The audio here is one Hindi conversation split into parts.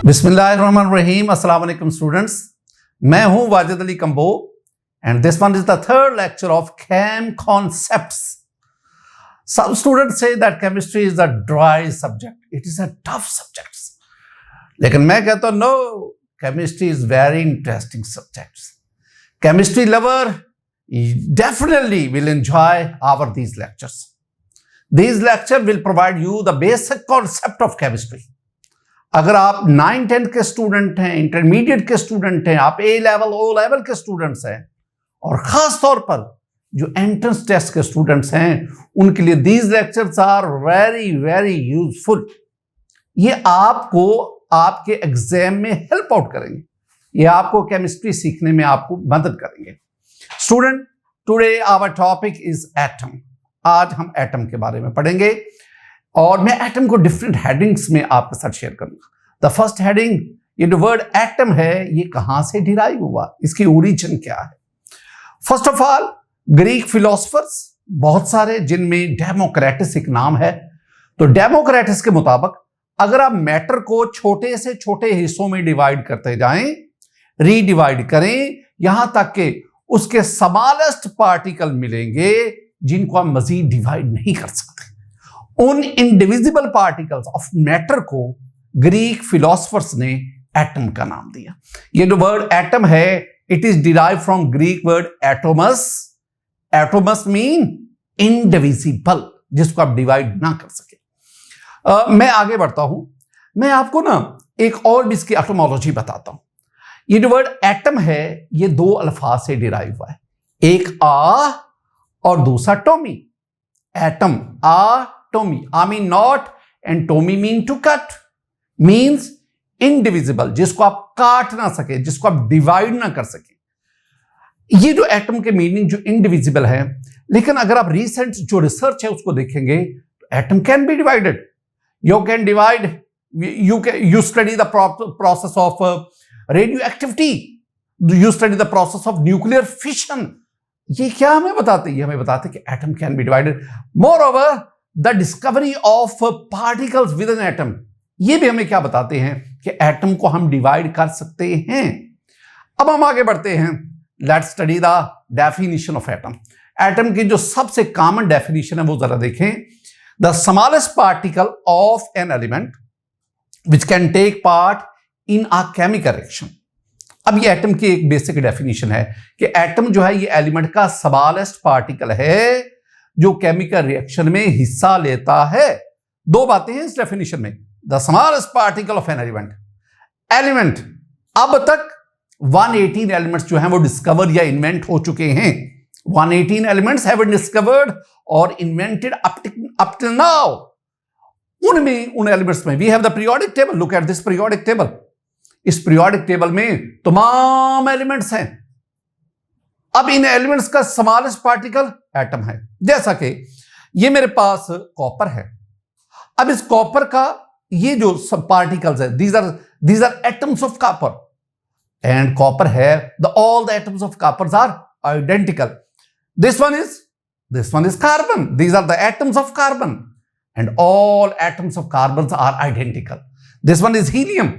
बिस्मिल्लाहिर्रहमानिर्रहीम। अस्सलाम वालेकुम स्टूडेंट्स, मैं हूं Wajid Ali combo and this one is the third lecture of chem concepts. Some students say that chemistry is a dry subject, it is a tough subject. लेकिन मैं कहता हूं no, chemistry is very interesting subject. Chemistry lover definitely will enjoy these lectures. These lectures will provide you the basic concept of chemistry. अगर आप 9-10 के स्टूडेंट हैं, इंटरमीडिएट के स्टूडेंट हैं, आप ए लेवल ओ लेवल के स्टूडेंट्स हैं और खास तौर पर जो एंट्रेंस टेस्ट के स्टूडेंट्स हैं, उनके लिए these lectures are very very useful. ये आपको आपके एग्जाम में हेल्प आउट करेंगे, ये आपको केमिस्ट्री सीखने में आपको मदद करेंगे. Student, today our topic is atom. आज हम एटम के बारे में पढ़ेंगे और मैं एटम को डिफरेंट हेडिंग्स में आपके साथ शेयर करूंगा. द फर्स्ट हेडिंग, ये जो वर्ड एटम है ये कहां से डिराइव हुआ, इसकी ओरिजिन क्या है. First of all, Greek philosophers बहुत सारे, जिनमें डेमोक्रेटस एक नाम है. तो डेमोक्रेटस के मुताबिक अगर आप मैटर को छोटे से छोटे हिस्सों में डिवाइड करते जाएं, रीडिवाइड करें, यहां तक कि उसके स्मॉलेस्ट पार्टिकल मिलेंगे जिनको आप मजीद डिवाइड नहीं कर सकते. उन इंडिविजिबल पार्टिकल्स ऑफ मैटर को ग्रीक फिलोसफर्स ने एटम का नाम दिया. ये जो वर्ड एटम है, it is derive from Greek word atomos. Atomos mean indivisible, जिसको आप डिवाइड ना कर सके. मैं आगे बढ़ता हूं, मैं आपको ना एक और भी इसकी एटोमोलॉजी बताता हूं. ये जो वर्ड एटम है ये दो अल्फाज से डिराइव हुआ है, एक आ और दूसरा टोमी. एटम, आ टोमी. I mean not and टोमी mean to cut, means indivisible, जिसको आप काट ना सके, जिसको आप डिवाइड ना कर सके. ये जो एटम के मीनिंग जो इंडिविजिबल है, लेकिन अगर आप रिसेंट जो रिसर्च है उसको देखेंगे, atom can be divided. You can divide, you study the process of radio activity, you study the process of nuclear fission. ये क्या हमें बताते हैं? ये हमें बताते हैं कि atom can be divided. More over, the discovery of particles with an atom, ये भी हमें क्या बताते हैं कि एटम को हम डिवाइड कर सकते हैं. अब हम आगे बढ़ते हैं. Let's study the definition of atom. Atom की जो सबसे कॉमन डेफिनेशन है वो जरा देखें. The smallest particle of an element which can take part in a chemical reaction. अब ये एटम की एक बेसिक डेफिनेशन है कि एटम जो है ये एलिमेंट का स्मॉलेस्ट पार्टिकल है जो केमिकल रिएक्शन में हिस्सा लेता है. दो बातें हैं इस डेफिनेशन में. The smallest particle of an element, अब तक 118 एलिमेंट्स जो हैं वो डिस्कवर या इन्वेंट हो चुके हैं. 118 एलिमेंट्स हैव बीन डिस्कवर्ड और इन्वेंटेड अप टिल नाउ. उनमें, उन एलिमेंट्स में we have the periodic table. Look at this periodic table. इस पीरियोडिक टेबल में तमाम एलिमेंट्स हैं. अब इन एलिमेंट्स का स्मॉलेस्ट पार्टिकल एटम है. जैसा कि ये मेरे पास कॉपर है. अब इस कॉपर का ये जो सब पार्टिकल्स है, these are atoms of copper, and copper है, all the atoms of copper are identical. This one is carbon. These are the atoms of carbon, and all atoms of carbons are identical. This one is helium,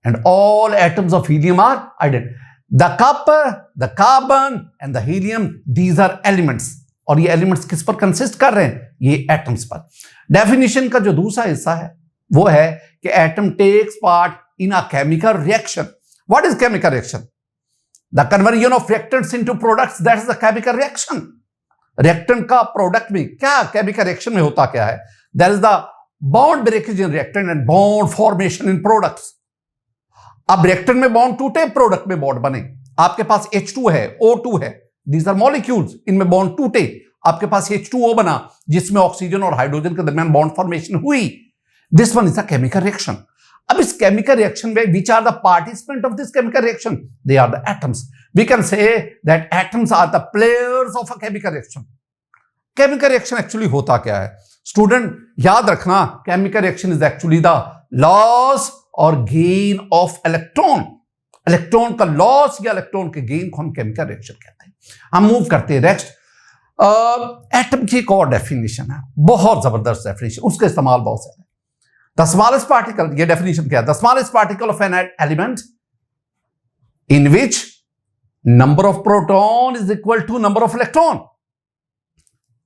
and all atoms of helium are identical. The copper, the carbon and the helium, these are elements. और ये एलिमेंट्स किस पर कंसिस्ट कर रहे हैं? ये एटम्स पर. डेफिनेशन का जो दूसरा हिस्सा है वो है कि atom takes part in a chemical reaction. What is chemical reaction? The conversion of reactants into products, that is the chemical reaction. Reactant का प्रोडक्ट में क्या, केमिकल रिएक्शन में होता क्या है? That is the bond breakage in reactant and bond formation in products. अब रिएक्टेंट में बॉन्ड टूटे, प्रोडक्ट में बॉन्ड बने. आपके पास H2 है, O2 है, these are molecules, इनमें बॉन्ड टूटे, आपके पास H2O बना जिसमें ऑक्सीजन और हाइड्रोजन के दरमियान बॉन्ड फॉर्मेशन हुई. This one is a chemical reaction. अब इस केमिकल रिएक्शन में which are the participant of this chemical reaction? They are the atoms. We can say that atoms are the players of a chemical reaction. Chemical reaction actually होता क्या है? स्टूडेंट याद रखना, chemical reaction is actually the loss और गेन ऑफ इलेक्ट्रॉन. इलेक्ट्रॉन का लॉस या इलेक्ट्रॉन के गेन को हम केमिकल रिएक्शन कहते हैं. हम मूव करते हैं नेक्स्ट. एटम की एक और डेफिनेशन है, बहुत जबरदस्त डेफिनेशन, उसका इस्तेमाल बहुत ज्यादा है. The smallest particle, ये definition क्या है? The smallest particle of an element in which number of proton is equal to number of electron.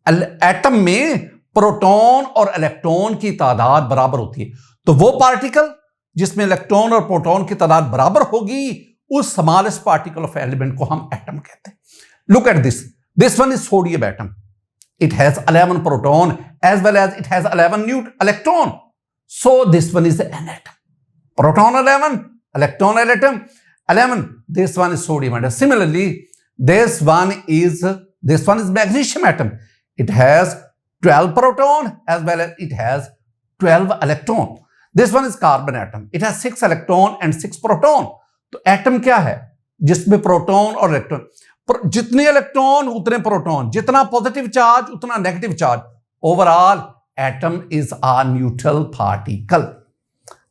Atom में प्रोटॉन और इलेक्ट्रॉन की तादाद बराबर होती है, तो वो पार्टिकल जिसमें इलेक्ट्रॉन और प्रोटॉन की तादाद बराबर होगी, उस स्मॉलेस्ट पार्टिकल ऑफ एलिमेंट को हम एटम कहते हैं. Look at this one is sodium atom. It has 11 proton as well as it has 11 electron. So this one is an atom. Proton 11, electron atom 11. This one is sodium atom. Similarly, this one is magnesium atom. It has 12 proton as well as it has 12 electron. This one is carbon atom. It has 6 electron and 6 proton. तो एटम क्या है? जिसमें प्रोटॉन और इलेक्ट्रॉन, जितने इलेक्ट्रॉन उतने प्रोटॉन, जितना पॉजिटिव चार्ज उतना negative charge. Overall atom is a neutral particle.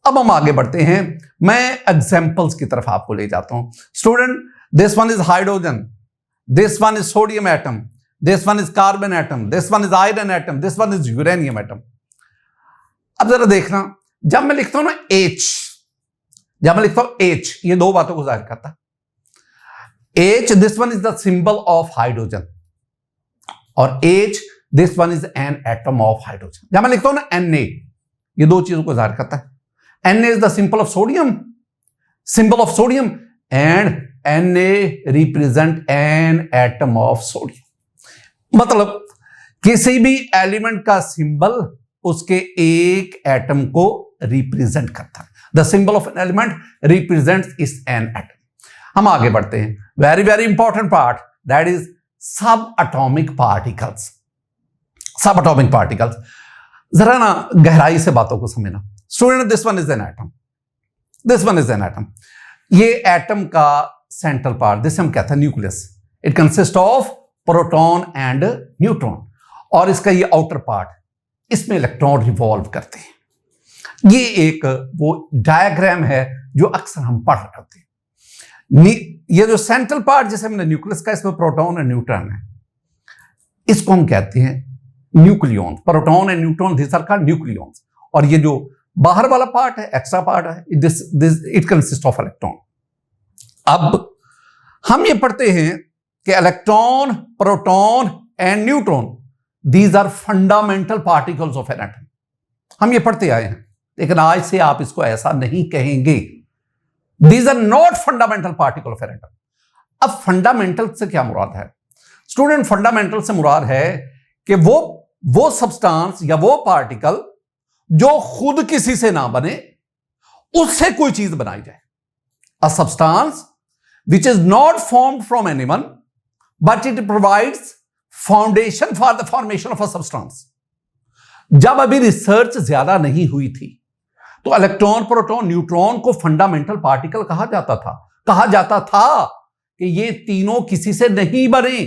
अब हम आगे बढ़ते हैं, मैं एग्जांपल्स की तरफ आपको ले जाता हूं. Student, this one is hydrogen, this one is sodium atom, this one is carbon atom, this one is iron atom, this one is uranium atom. अब जरा देखना, जब मैं लिखता हूं ना H, जब मैं लिखता हूं H, ये दो बातों को जाहिर करता है. H, this one is the symbol of hydrogen, और H, this one is an atom of hydrogen. जब मैं लिखता हूं ना Na, ये दो चीजों को जाहिर करता है. Na is the symbol of sodium, and Na represent an atom of sodium. मतलब किसी भी एलिमेंट का सिंबल उसके एक एटम को रिप्रेजेंट करता है. The symbol of an element represents इस एन एटम. हम आगे बढ़ते हैं. Very very important part, that is सब एटॉमिक पार्टिकल्स. सब एटॉमिक पार्टिकल्स, जरा ना गहराई से बातों को समझना. Student, this one is an atom, this one is an atom. ये एटम का सेंट्रल पार्ट, जिसे हम कहते हैं nucleus. It consist of proton and neutron. और इसका ये आउटर पार्ट, इसमें इलेक्ट्रॉन रिवॉल्व करते हैं. ये एक वो डायग्राम है जो अक्सर हम पढ़ रहे होते हैं. ये जो सेंट्रल पार्ट जिसे हमने न्यूक्लियस का, इसमें प्रोटॉन और न्यूट्रॉन है, इसको हम कहते हैं nucleon. Proton and neutron, this are called nucleons. और ये जो बाहर वाला पार्ट है, एक्स्ट्रा पार्ट है, इट कंसिस्ट ऑफ इलेक्ट्रॉन. अब हम ये पढ़ते हैं कि electron, proton and neutron, these are fundamental particles of an atom. हम ये पढ़ते आए हैं, लेकिन आज से आप इसको ऐसा नहीं कहेंगे. These are not fundamental particle of an atom. अब फंडामेंटल से क्या मुराद है? स्टूडेंट, फंडामेंटल से मुराद है कि वो सब्सटेंस या वो पार्टिकल जो खुद किसी से ना बने, उससे कोई चीज बनाई जाए. A substance which is not formed from anyone, but it provides foundation for the formation of a substance. जब अभी रिसर्च ज्यादा नहीं हुई थी, तो इलेक्ट्रॉन, प्रोटॉन, न्यूट्रॉन को फंडामेंटल पार्टिकल कहा जाता था कि ये तीनों किसी से नहीं बने,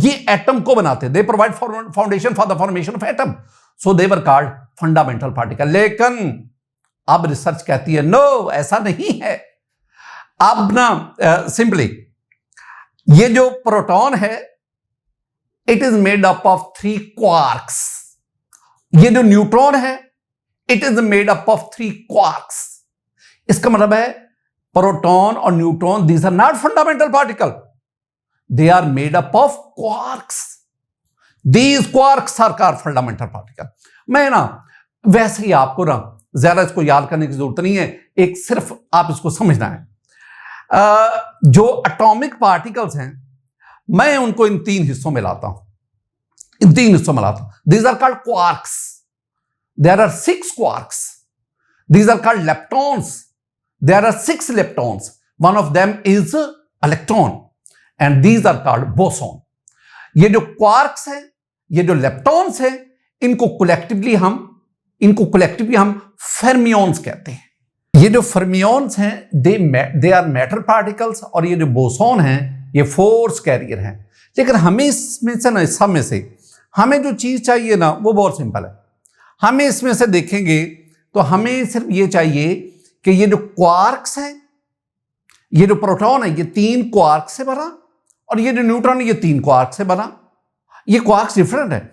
ये एटम को बनाते. They provide foundation for the formation of atom, so they were called fundamental particle. लेकिन अब रिसर्च कहती है नो, ऐसा नहीं है. अब ना सिंपली ये जो प्रोटॉन है, it is made up of 3 quarks. ये जो न्यूट्रॉन है, it is made up of 3 quarks. इसका मतलब है प्रोटॉन और neutron, these are not fundamental particle, they are made up of quarks. These quarks are called fundamental particle. मैं ना वैसे ही आपको ना ज्यादा इसको याद करने की जरूरत नहीं है, एक सिर्फ आप इसको समझना है. जो एटॉमिक पार्टिकल्स हैं, मैं उनको इन 3 हिस्सों में लाता हूं. These are called quarks. There are 6 quarks. These are called leptons. There are 6 leptons. One of them is electron. And these are called boson. ये जो quarks हैं, ये जो leptons हैं, इनको collectively हम fermions कहते हैं. ये जो fermions हैं, they are matter particles, और ये जो boson हैं, ये force carrier हैं. लेकिन हमें इसमें से ना, सब में से हमें जो चीज चाहिए ना, वो बहुत सिंपल है. हमें इसमें से देखेंगे तो हमें सिर्फ ये चाहिए कि ये जो क्वार्क्स है, ये जो प्रोटॉन है, ये 3 क्वार्क से बना, और ये जो न्यूट्रॉन है, ये 3 क्वार्क से बना. ये क्वार्क्स डिफरेंट है.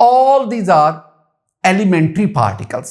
all these are elementary particles،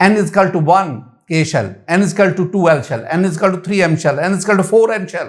n is equal to 1 k shell, n is equal to 2 l shell, n is equal to 3 m shell, n is equal to 4 n shell.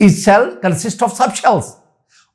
each shell consists of sub shells.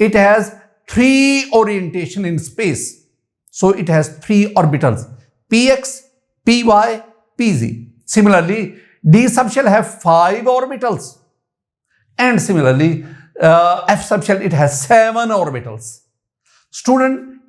it has 3 orientation in space, so it has 3 orbitals px, py, pz. Similarly d subshell have 5 orbitals, and similarly f subshell it has 7 orbitals. Student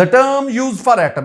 the term used for atom.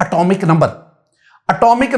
atomic number. atomic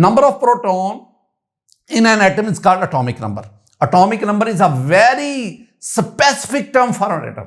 number of proton in an atom is called atomic number. Atomic number is a very specific term for an atom.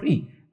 3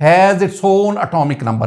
has its own atomic number،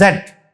Z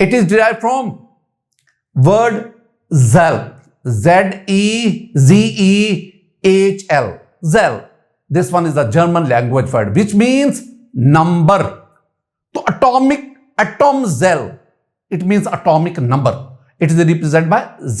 it is derived from word Zell، Z-E-Z-E-H-L، Zell. This one is the German language word which means number. So atom Zell, it means atomic number. It is represented by Z.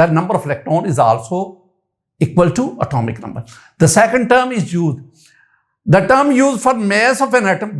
that number of electron is also equal to atomic number. The second term is used. The term used for mass of an atom،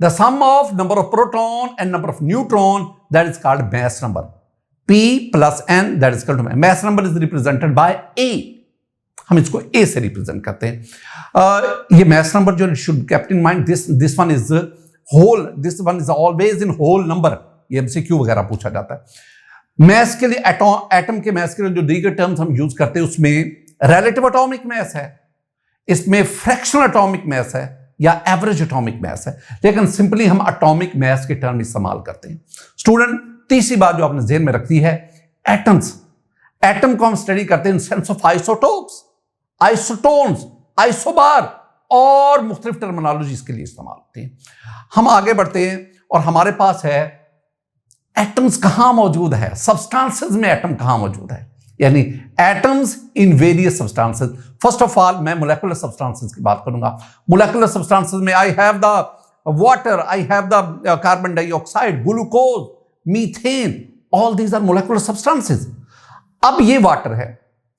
the sum of number of proton and number of neutron, that is called mass number. P plus n, that is equal to mass number is represented by A. हम इसको A से रिप्रेजेंट करते हैं. ये mass number जो should kept in mind, this one is whole, this one is always in whole number. ये MCQ वगैरह पूछा जाता है. मैस के लिए एटम के मैस के लिए जो दीगर टर्म्स हम यूज करते हैं उसमें रिलेटिव एटॉमिक मैस है, इसमें फ्रैक्शनल एटॉमिक मैस है या एवरेज एटॉमिक मैस है, लेकिन सिंपली हम एटॉमिक मैस के टर्म इस्तेमाल करते हैं. स्टूडेंट, तीसरी बात जो आपने ज़हन में रखी है, एटम्स. एटम को हम स्टडी करते हैं in sense of isotopes, isotones, isobar और मुख्तलिफ टर्मिनोलॉजीज के लिए इस्तेमाल होते हैं. हम आगे बढ़ते हैं और हमारे पास है एटम्स कहां मौजूद है, सब्सटेंसेस में एटम कहां मौजूद है, यानी atoms in various substances. First of all मैं मोलेकुलर सब्सटेंसेस की बात करूंगा. मोलेकुलर सब्सटेंसेस में I have the water, I have the carbon dioxide, glucose, methane, all these are molecular substances. अब ये वाटर है,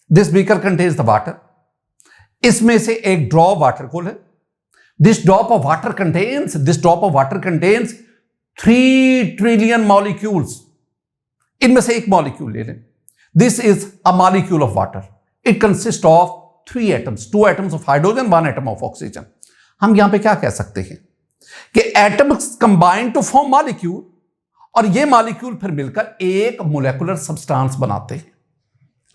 this beaker contains the water. इसमें से एक ड्रॉप वाटर कूल है. This drop of water contains 3 trillion molecules. इनमें से एक मॉलिक्यूल ले लें. This is a molecule of water. It consist of 3 atoms, 2 atoms of hydrogen, 1 atom of oxygen. हम यहां पे क्या कह सकते हैं कि atoms combine to form molecule, और ये मॉलिक्यूल फिर मिलकर एक मोलेकुलर सब्सटेंस बनाते हैं.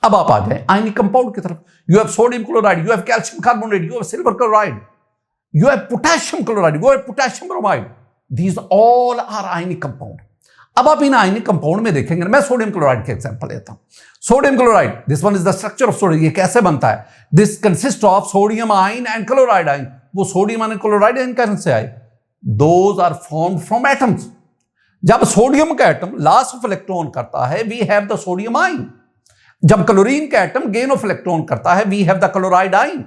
अब आप आ जाए आयनिक कंपाउंड की तरफ. You have sodium chloride, you have calcium carbonate, you have silver chloride, you have potassium chloride, you have potassium bromide. These all are ionic compound. अब आप इन आयनिक कंपाउंड में देखेंगे, मैं सोडियम क्लोराइड के एग्जांपल लेता हूं. Sodium chloride, this one is the structure of sodium. ये कैसे बनता है? This consist of sodium ion and chloride ion. वो सोडियम आयन क्लोराइड आयन कहां से आए? Those are formed from atoms. जब सोडियम का एटम लॉस ऑफ इलेक्ट्रॉन करता है, we have the sodium ion. जब क्लोरीन का एटम गेन ऑफ इलेक्ट्रॉन करता है, we have the chloride ion.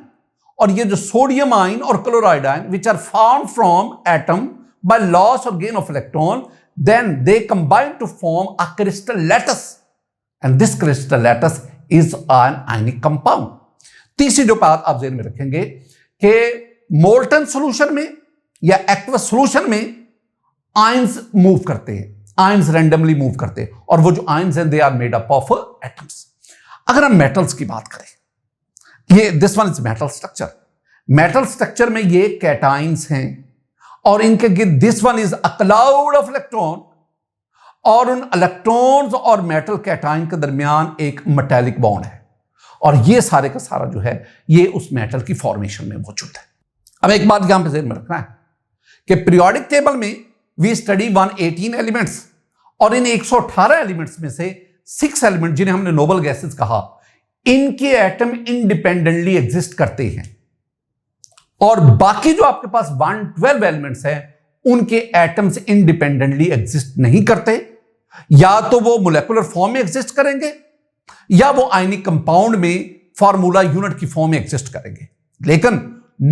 और ये जो सोडियम आयन और chloride ion which are formed from atom by loss or gain of electron, then they combine to form a crystal lattice, and this crystal lattice is an ionic compound. तीसरी जो बात आप ज़हन में रखेंगे कि मोल्टन सॉल्यूशन में या एक्वस सॉल्यूशन में आयंस मूव करते हैं, आयंस रैंडमली मूव करते हैं, और वो जो आयंस हैं they are made up of atoms. अगर हम मेटल्स की बात करें, ये this one is metal structure. Metal structure में ये कैटाइंस हैं और इनके this one is a cloud of electron, और उन इलेक्ट्रॉन्स और मेटल कैटाइन के दरमियान एक मेटेलिक बॉन्ड है, और ये सारे का सारा जो है ये उस मेटल की फॉर्मेशन में मौजूद है. अब एक बात यहां पे ध्यान में रखना है कि पीरियोडिक टेबल में वी स्टडी 118 एलिमेंट्स, और इन 118 एलिमेंट्स में से 6 एलिमेंट जिन्हें हमने नोबल गैसेस कहा, इनके एटम इंडिपेंडेंटली एग्जिस्ट करते हैं, और बाकी जो आपके पास 112 एलिमेंट्स हैं उनके एटम्स इंडिपेंडेंटली एग्जिस्ट नहीं करते. या तो वो मोलेकुलर फॉर्म में एग्जिस्ट करेंगे या वो आयनिक कंपाउंड में फार्मूला यूनिट की फॉर्म में एग्जिस्ट करेंगे. लेकिन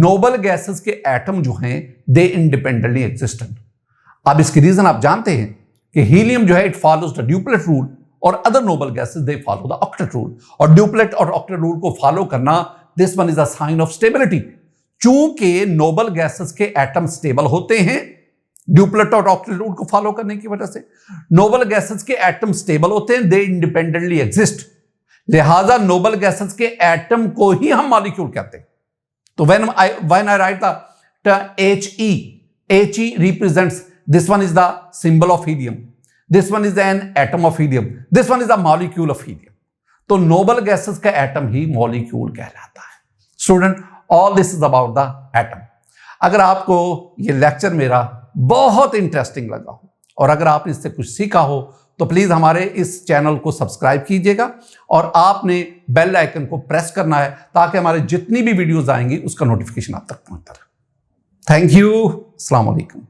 नोबल गैसेस के एटम जो हैं दे इंडिपेंडेंटली एग्जिस्टेंट. अब इसकी रीजन आप जानते हैं कि हीलियम जो है it follows the duplet rule, और other noble gases they follow the octet rule. और ड्यूप्लेट और ऑक्टेट रूल को फॉलो करना, this one is a sign of stability. चूंकि नोबल गैसेस के एटम स्टेबल होते हैं ड्यूप्लेट और ऑक्टेट रूल को फॉलो करने की वजह से, नोबल गैसेस के एटम स्टेबल होते हैं, दे इंडिपेंडेंटली एग्जिस्ट. लिहाजा नोबल गैसेस के एटम को ही हम मॉलिक्यूल कहते हैं. तो when I right the He represents, this one is the symbol of helium, this one is an atom of helium, this one is a molecule of helium. तो नोबल गैसेस का एटम ही मॉलिक्यूल कहलाता है. Student, all this is about the atom. अगर आपको ये लेक्चर मेरा बहुत इंटरेस्टिंग लगा हो और अगर आपने इससे कुछ सीखा हो तो प्लीज हमारे इस चैनल को सब्सक्राइब कीजिएगा, और आपने बेल आइकन को प्रेस करना है ताकि हमारे जितनी भी वीडियोस आएंगी उसका नोटिफिकेशन आप तक पहुंचता रहे. Thank you. अस्सलाम वालेकुम.